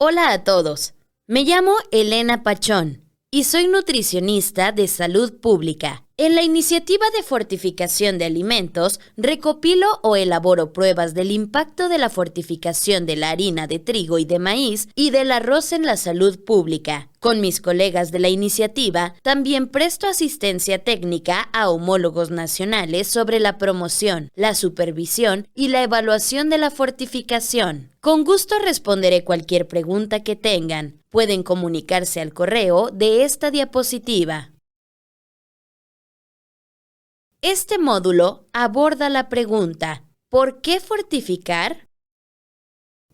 Hola a todos, me llamo Elena Pachón y soy nutricionista de salud pública. En la iniciativa de fortificación de alimentos, recopilo o elaboro pruebas del impacto de la fortificación de la harina de trigo y de maíz y del arroz en la salud pública. Con mis colegas de la iniciativa, también presto asistencia técnica a homólogos nacionales sobre la promoción, la supervisión y la evaluación de la fortificación. Con gusto responderé cualquier pregunta que tengan. Pueden comunicarse al correo de esta diapositiva. Este módulo aborda la pregunta, ¿por qué fortificar?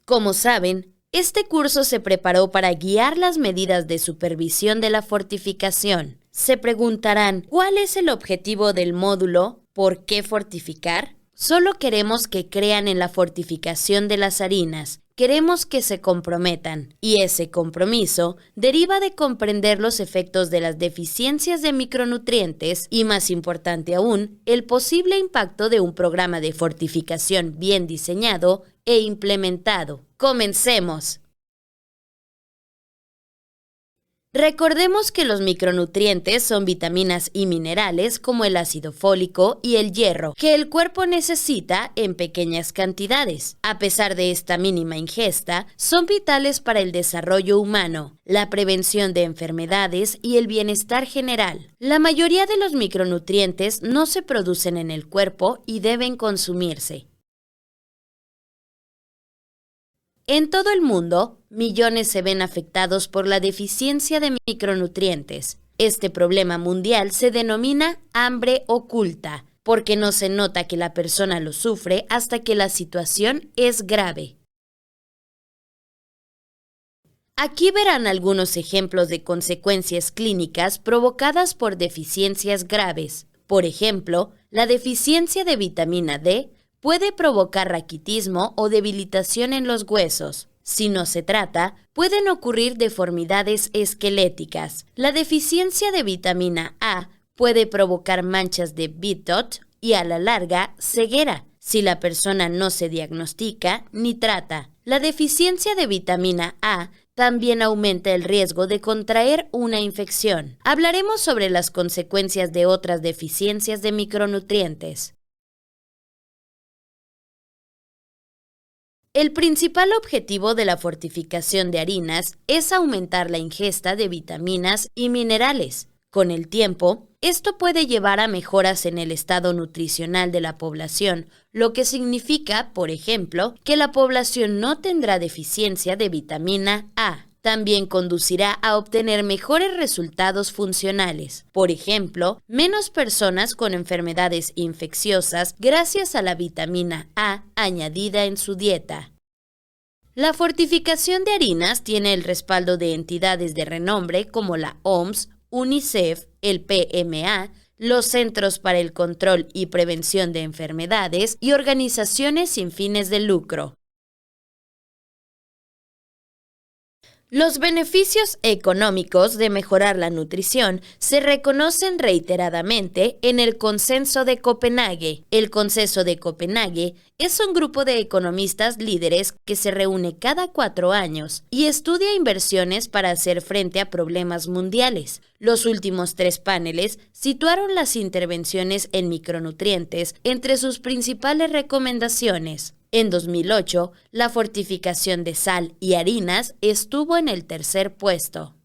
Como saben, este curso se preparó para guiar las medidas de supervisión de la fortificación. Se preguntarán, ¿cuál es el objetivo del módulo ¿por qué fortificar? Solo queremos que crean en la fortificación de las harinas. Queremos que se comprometan, y ese compromiso deriva de comprender los efectos de las deficiencias de micronutrientes y, más importante aún, el posible impacto de un programa de fortificación bien diseñado e implementado. ¡Comencemos! Recordemos que los micronutrientes son vitaminas y minerales como el ácido fólico y el hierro, que el cuerpo necesita en pequeñas cantidades. A pesar de esta mínima ingesta, son vitales para el desarrollo humano, la prevención de enfermedades y el bienestar general. La mayoría de los micronutrientes no se producen en el cuerpo y deben consumirse. En todo el mundo, millones se ven afectados por la deficiencia de micronutrientes. Este problema mundial se denomina hambre oculta, porque no se nota que la persona lo sufre hasta que la situación es grave. Aquí verán algunos ejemplos de consecuencias clínicas provocadas por deficiencias graves. Por ejemplo, la deficiencia de vitamina D puede provocar raquitismo o debilitación en los huesos. Si no se trata, pueden ocurrir deformidades esqueléticas. La deficiencia de vitamina A puede provocar manchas de Bitot y a la larga ceguera, si la persona no se diagnostica ni trata. La deficiencia de vitamina A también aumenta el riesgo de contraer una infección. Hablaremos sobre las consecuencias de otras deficiencias de micronutrientes. El principal objetivo de la fortificación de harinas es aumentar la ingesta de vitaminas y minerales. Con el tiempo, esto puede llevar a mejoras en el estado nutricional de la población, lo que significa, por ejemplo, que la población no tendrá deficiencia de vitamina A. También conducirá a obtener mejores resultados funcionales. Por ejemplo, menos personas con enfermedades infecciosas gracias a la vitamina A añadida en su dieta. La fortificación de harinas tiene el respaldo de entidades de renombre como la OMS, UNICEF, el PMA, los Centros para el Control y Prevención de Enfermedades y organizaciones sin fines de lucro. Los beneficios económicos de mejorar la nutrición se reconocen reiteradamente en el Consenso de Copenhague. El Consenso de Copenhague es un grupo de economistas líderes que se reúne cada 4 años y estudia inversiones para hacer frente a problemas mundiales. Los últimos 3 paneles situaron las intervenciones en micronutrientes entre sus principales recomendaciones. En 2008, la fortificación de sal y harinas estuvo en el tercer puesto.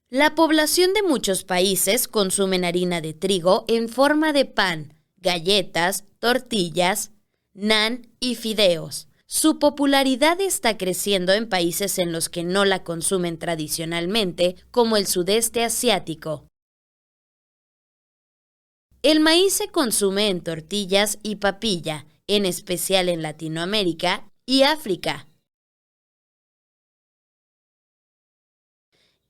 La población de muchos países consumen harina de trigo en forma de pan, galletas, tortillas, naan y fideos. Su popularidad está creciendo en países en los que no la consumen tradicionalmente, como el sudeste asiático. El maíz se consume en tortillas y papilla, en especial en Latinoamérica y África.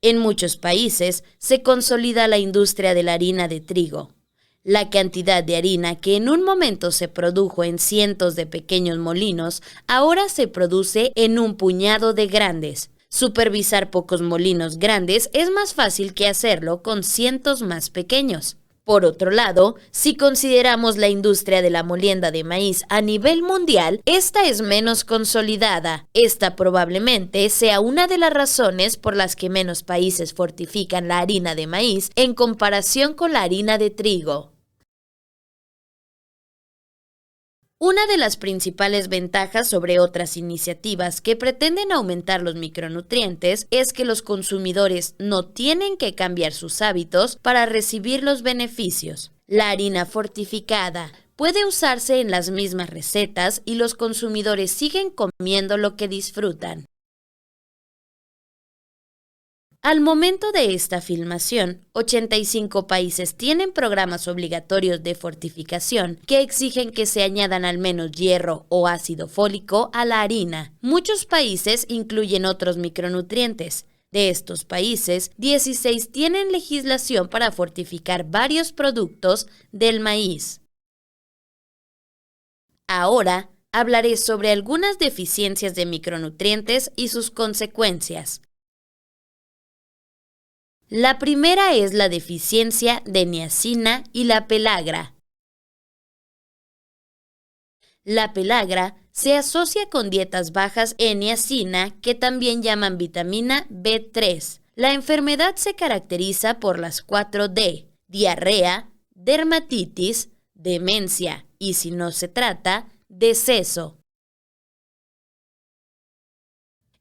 En muchos países se consolida la industria de la harina de trigo. La cantidad de harina que en un momento se produjo en cientos de pequeños molinos, ahora se produce en un puñado de grandes. Supervisar pocos molinos grandes es más fácil que hacerlo con cientos más pequeños. Por otro lado, si consideramos la industria de la molienda de maíz a nivel mundial, esta es menos consolidada. Esta probablemente sea una de las razones por las que menos países fortifican la harina de maíz en comparación con la harina de trigo. Una de las principales ventajas sobre otras iniciativas que pretenden aumentar los micronutrientes es que los consumidores no tienen que cambiar sus hábitos para recibir los beneficios. La harina fortificada puede usarse en las mismas recetas y los consumidores siguen comiendo lo que disfrutan. Al momento de esta filmación, 85 países tienen programas obligatorios de fortificación que exigen que se añadan al menos hierro o ácido fólico a la harina. Muchos países incluyen otros micronutrientes. De estos países, 16 tienen legislación para fortificar varios productos del maíz. Ahora, hablaré sobre algunas deficiencias de micronutrientes y sus consecuencias. La primera es la deficiencia de niacina y la pelagra. La pelagra se asocia con dietas bajas en niacina, que también llaman vitamina B3. La enfermedad se caracteriza por las 4D: diarrea, dermatitis, demencia y, si no se trata, deceso.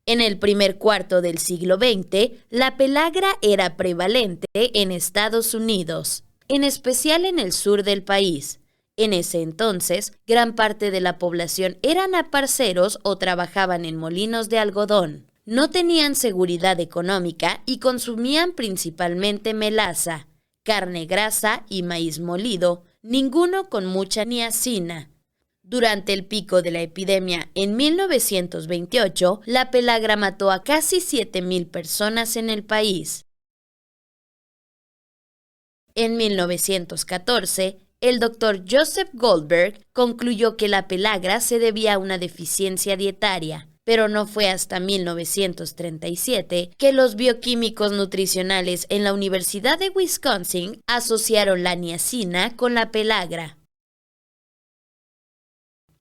En el primer cuarto del siglo XX, la pelagra era prevalente en Estados Unidos, en especial en el sur del país. En ese entonces, gran parte de la población eran aparceros o trabajaban en molinos de algodón. No tenían seguridad económica y consumían principalmente melaza, carne grasa y maíz molido, ninguno con mucha niacina. Durante el pico de la epidemia en 1928, la pelagra mató a casi 7,000 personas en el país. En 1914, el doctor Joseph Goldberg concluyó que la pelagra se debía a una deficiencia dietaria, pero no fue hasta 1937 que los bioquímicos nutricionales en la Universidad de Wisconsin asociaron la niacina con la pelagra.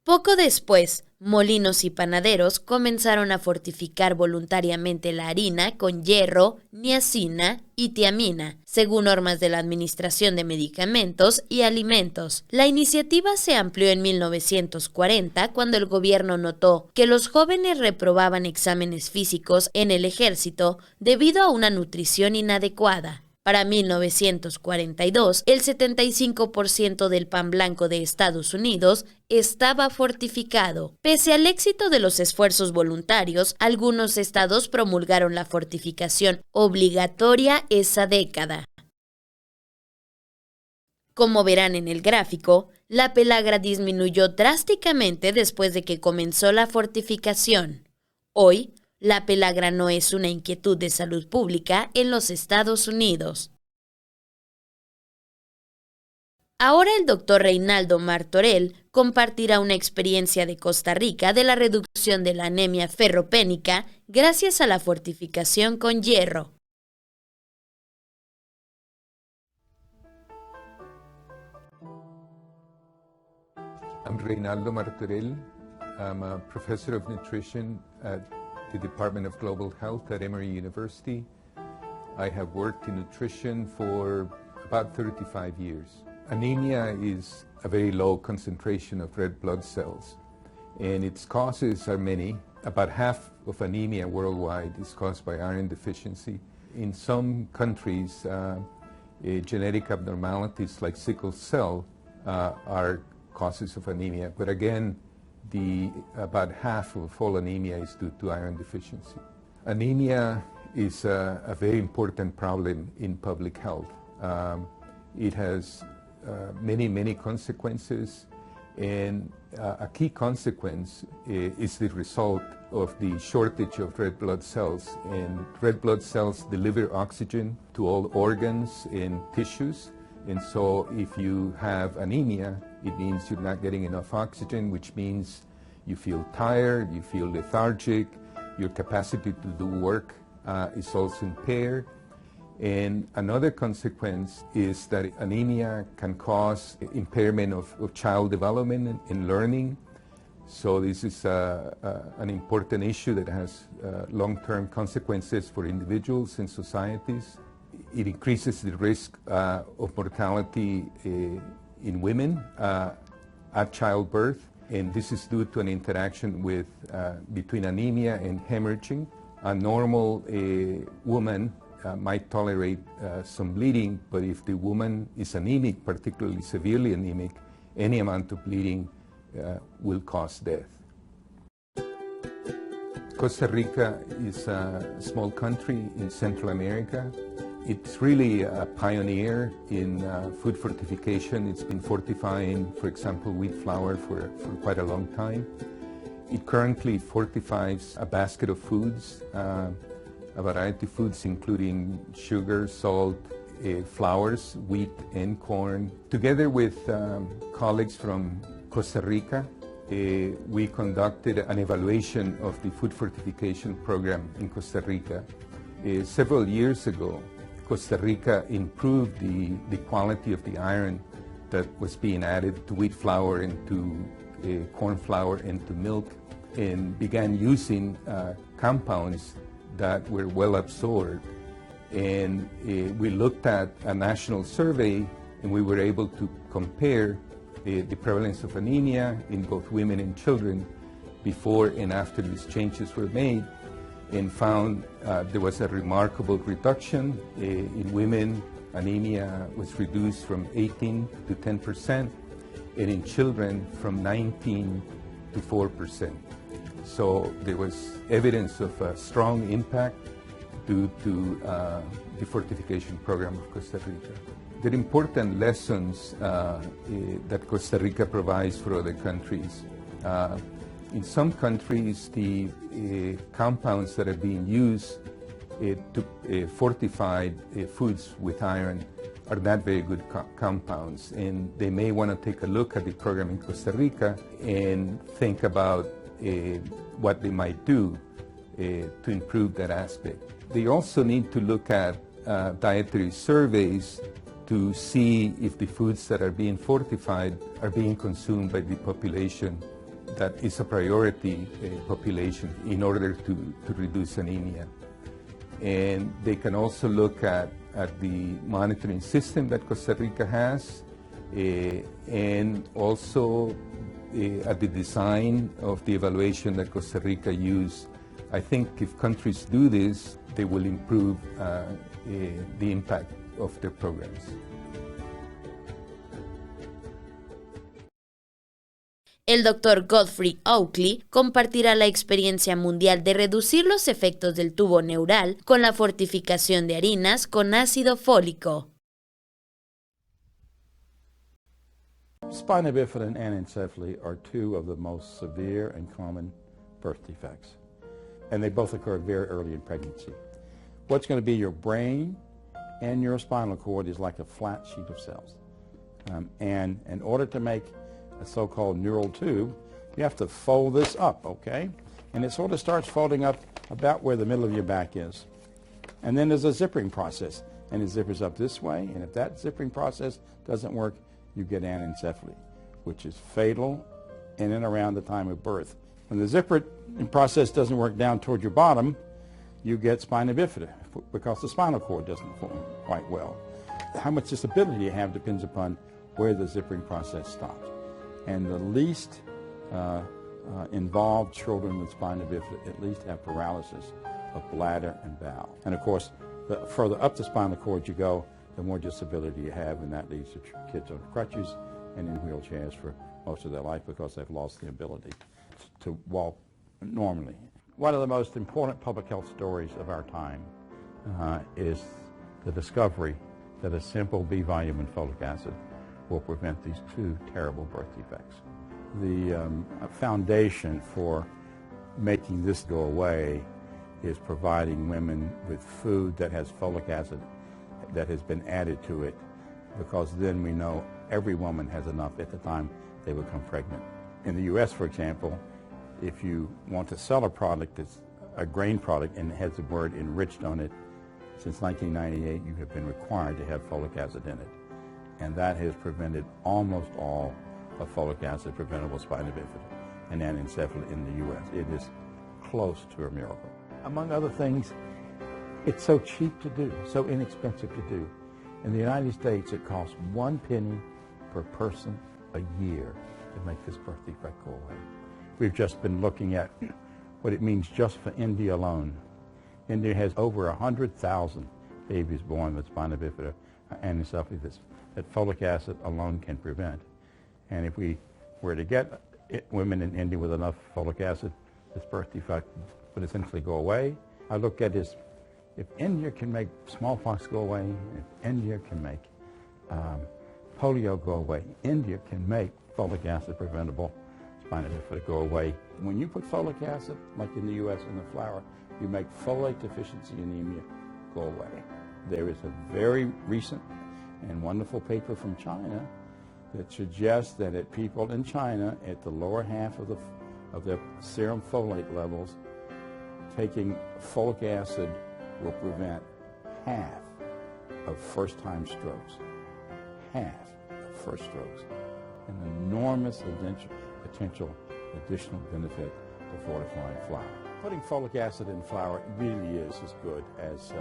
Poco después, molinos y panaderos comenzaron a fortificar voluntariamente la harina con hierro, niacina y tiamina, según normas de la Administración de Medicamentos y Alimentos. La iniciativa se amplió en 1940 cuando el gobierno notó que los jóvenes reprobaban exámenes físicos en el ejército debido a una nutrición inadecuada. Para 1942, el 75% del pan blanco de Estados Unidos estaba fortificado. Pese al éxito de los esfuerzos voluntarios, algunos estados promulgaron la fortificación obligatoria esa década. Como verán en el gráfico, la pelagra disminuyó drásticamente después de que comenzó la fortificación. Hoy, la pelagra no es una inquietud de salud pública en los Estados Unidos. Ahora el doctor Reinaldo Martorell compartirá una experiencia de Costa Rica de la reducción de la anemia ferropénica gracias a la fortificación con hierro. I'm Reinaldo Martorell. I'm a professor of nutrition at the Department of Global Health at Emory University. I have worked in nutrition for about 35 years. Anemia is a very low concentration of red blood cells, and its causes are many. About half of anemia worldwide is caused by iron deficiency. In some countries, genetic abnormalities like sickle cell are causes of anemia, but again, about half of all anemia is due to iron deficiency. Anemia is a very important problem in public health. It has many consequences, and a key consequence is the result of the shortage of red blood cells. And red blood cells deliver oxygen to all organs and tissues. And so if you have anemia, it means you're not getting enough oxygen, which means you feel tired, you feel lethargic, your capacity to do work is also impaired. And another consequence is that anemia can cause impairment of child development and learning. So this is an important issue that has long-term consequences for individuals and societies. It increases the risk of mortality in women at childbirth, and this is due to an interaction between anemia and hemorrhaging. A normal woman might tolerate some bleeding, but if the woman is anemic, particularly severely anemic, any amount of bleeding will cause death. Costa Rica is a small country in Central America. It's really a pioneer in food fortification. It's been fortifying, for example, wheat flour for quite a long time. It currently fortifies a basket of foods, a variety of foods including sugar, salt, flours, wheat and corn. Together with colleagues from Costa Rica, we conducted an evaluation of the food fortification program in Costa Rica. Several years ago, Costa Rica improved the quality of the iron that was being added to wheat flour and to corn flour and to milk, and began using compounds that were well absorbed. And we looked at a national survey, and we were able to compare the prevalence of anemia in both women and children before and after these changes were made, and found there was a remarkable reduction. In women, anemia was reduced from 18 to 10%, and in children from 19 to 4%. So there was evidence of a strong impact due to the fortification program of Costa Rica. There are important lessons that Costa Rica provides for other countries. In some countries, the compounds that are being used to fortify foods with iron are not very good compounds, and they may want to take a look at the program in Costa Rica and think about what they might do to improve that aspect. They also need to look at dietary surveys to see if the foods that are being fortified are being consumed by the population that is a priority population in order to reduce anemia. And they can also look at the monitoring system that Costa Rica has, and also at the design of the evaluation that Costa Rica used. I think if countries do this, they will improve the impact of their programs. El Dr. Godfrey Oakley compartirá la experiencia mundial de reducir los efectos del tubo neural con la fortificación de harinas con ácido fólico. Spina bifida and anencephaly are two of the most severe and common birth defects, and they both occur very early in pregnancy. What's going to be your brain and your spinal cord is like a flat sheet of cells. And in order to make a so-called neural tube, you have to fold this up, okay? And it sort of starts folding up about where the middle of your back is. And then there's a zipping process, and it zippers up this way, and if that zipping process doesn't work, you get anencephaly, which is fatal in and around the time of birth. When the zipping process doesn't work down toward your bottom, you get spina bifida because the spinal cord doesn't form quite well. How much disability you have depends upon where the zipping process stops. And the least involved children with spina bifida at least have paralysis of bladder and bowel. And of course, the further up the spinal cord you go, the more disability you have, and that leads to kids on crutches and in wheelchairs for most of their life because they've lost the ability to walk normally. One of the most important public health stories of our time is the discovery that a simple B vitamin folic acid will prevent these two terrible birth defects. The foundation for making this go away is providing women with food that has folic acid that has been added to it, because then we know every woman has enough at the time they become pregnant. In the U.S., for example, if you want to sell a product that's a grain product and has the word enriched on it, Since 1998, you have been required to have folic acid in it. And that has prevented almost all of folic acid preventable spina bifida and anencephaly in the U.S. It is close to a miracle. Among other things, it's so cheap to do, so inexpensive to do. In the United States, it costs 1 penny per person a year to make this birth defect go away. We've just been looking at what it means just for India alone. India has over 100,000 babies born with spina bifida and anencephaly that folic acid alone can prevent. And if we were to get women in India with enough folic acid, this birth defect would essentially go away. I look at this, if India can make smallpox go away, if India can make polio go away, India can make folic acid preventable spina bifida go away. When you put folic acid, like in the U.S. in the flour, you make folate deficiency anemia go away. There is a very recent and wonderful paper from China that suggests that at people in China at the lower half of their serum folate levels, taking folic acid will prevent half of first-time strokes. Half of first strokes. An enormous potential additional benefit of fortifying flour. Putting folic acid in flour really is as good as,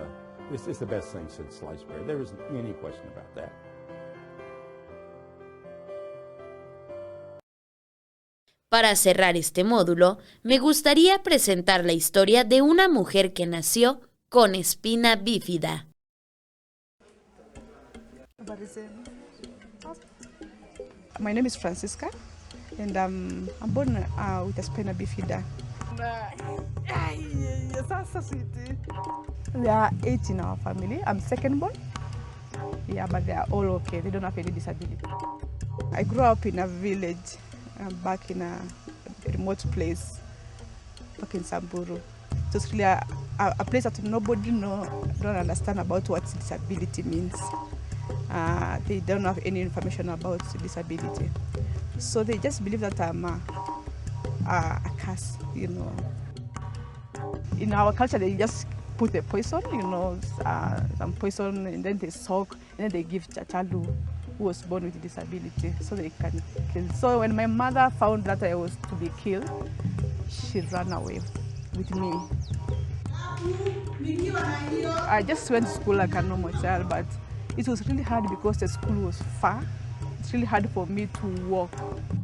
it's the best thing since sliced bread. There isn't any question about that. Para cerrar este módulo, me gustaría presentar la historia de una mujer que nació con espina bífida. My name is Francisca, and I'm born with a spina bifida. We are 8 in our family. I'm second born. Yeah, but they are all okay. They don't have any disability. I grew up in a village, back in a remote place, back in Samburu. It was really a place that nobody don't understand about what disability means. They don't have any information about disability. So they just believe that I'm a curse, you know. In our culture, they just put a poison, you know, some poison, and then they soak, and then they give a child who was born with a disability so they can kill. So when my mother found that I was to be killed, she ran away with me. I just went to school like a normal child, but it was really hard because the school was far. It's really hard for me to walk.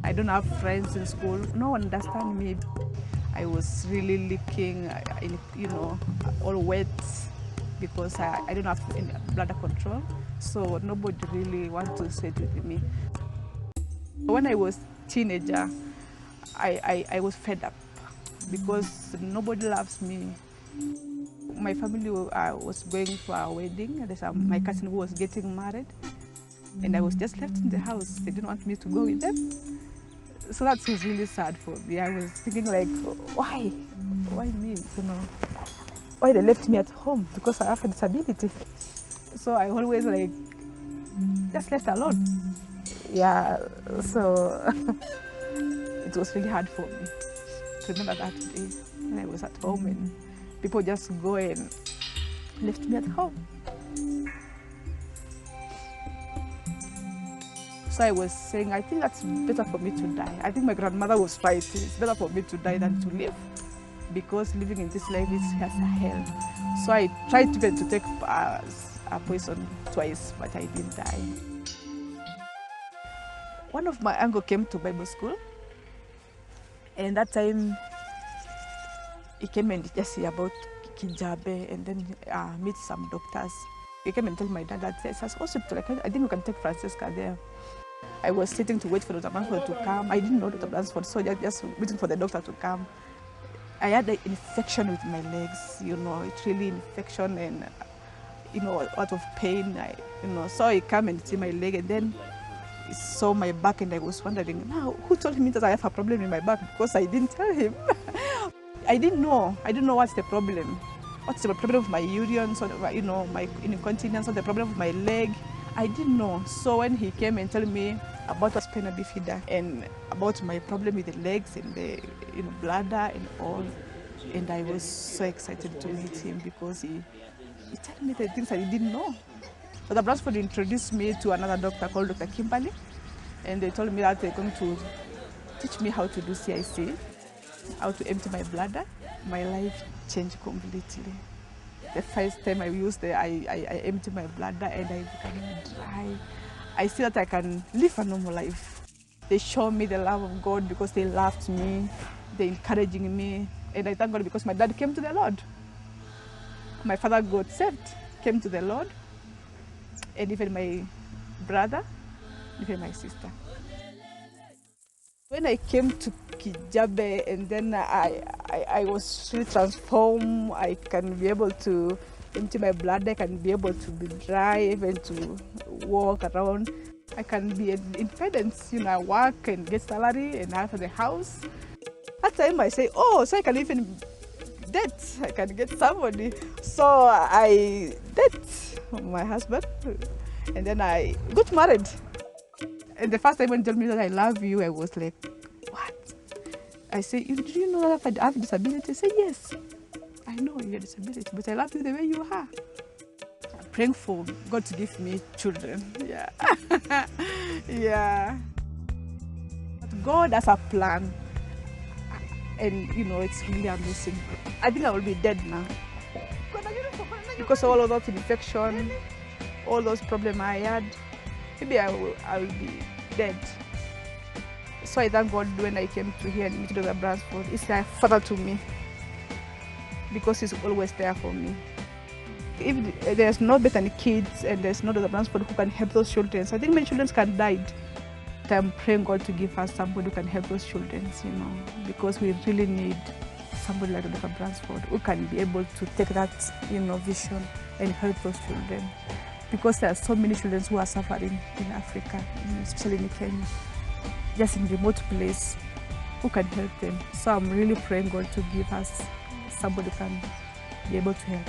I don't have friends in school. No one understands me. I was really leaking, you know, all wet because I don't have any bladder control. So nobody really wants to sit with me. When I was a teenager, I was fed up because nobody loves me. My family was going for a wedding. There's my cousin who was getting married, and I was just left in the house. They didn't want me to go with them. So that was really sad for me. I was thinking like, why? Why me? You know, why they left me at home? Because I have a disability. So I always like, just left alone. Yeah, so it was really hard for me to remember that day when I was at home and people just go and left me at home. So I was saying, I think that's better for me to die. I think my grandmother was right. It's better for me to die than to live, because living in this life is just a hell. So I tried to take a poison twice, but I didn't die. One of my uncle came to Bible school, and that time he came and just see about Kijabe and then meet some doctors. He came and told my dad that there's a hospital. I think we can take Francisca there. I was sitting to wait for Dr. Bransford to come. I didn't know Dr. Bransford, so just waiting for the doctor to come. I had an infection with my legs, you know, it's really infection and, you know, a lot of pain. So he came and see my leg, and then he saw my back, and I was wondering, now, who told me that I have a problem in my back? Because I didn't tell him. I didn't know what's the problem. What's the problem of my urine, so, you know, my incontinence, or the problem of my leg. I didn't know. So when he came and told me about a spina bifida and about my problem with the legs and the bladder and all, and I was so excited to meet him because He told me the things I didn't know. Dr. Bransford introduced me to another doctor called Dr. Kimberly, and they told me that they're going to teach me how to do CIC, how to empty my bladder. My life changed completely. The first time I used it, I emptied my bladder and I became dry. I see that I can live a normal life. They show me the love of God because they loved me, they're encouraging me, and I thank God because my dad came to the Lord. My father got saved, came to the Lord, and even my brother, even my sister. When I came to Kijabe, and then I was really transformed. I can be able to empty my blood, I can be able to be dry, even to walk around. I can be independent, I work and get salary and have the house. At time I say, oh, so I can even date, I can get somebody. So I date my husband, and then I got married. And the first time when he told me that I love you, I was like, what? I say, do you know that I have a disability? I say, yes, I know you have a disability, but I love you the way you are. I'm praying for God to give me children. Yeah. Yeah. But God has a plan. And it's really amazing. I think I will be dead now. Because all of those infection, all those problems I had, maybe I will be dead. So I thank God when I came to here and meet Dr. Bransford. It's like father to me because he's always there for me. If there's no better kids and there's no Dr. Bransford who can help those children, I think many children can die. I'm praying God to give us somebody who can help those children, because we really need somebody like Dr. Bransford who can be able to take that, vision and help those children. Because there are so many children who are suffering in Africa, especially in Kenya, just in remote place, who can help them. So I'm really praying God to give us somebody who can be able to help.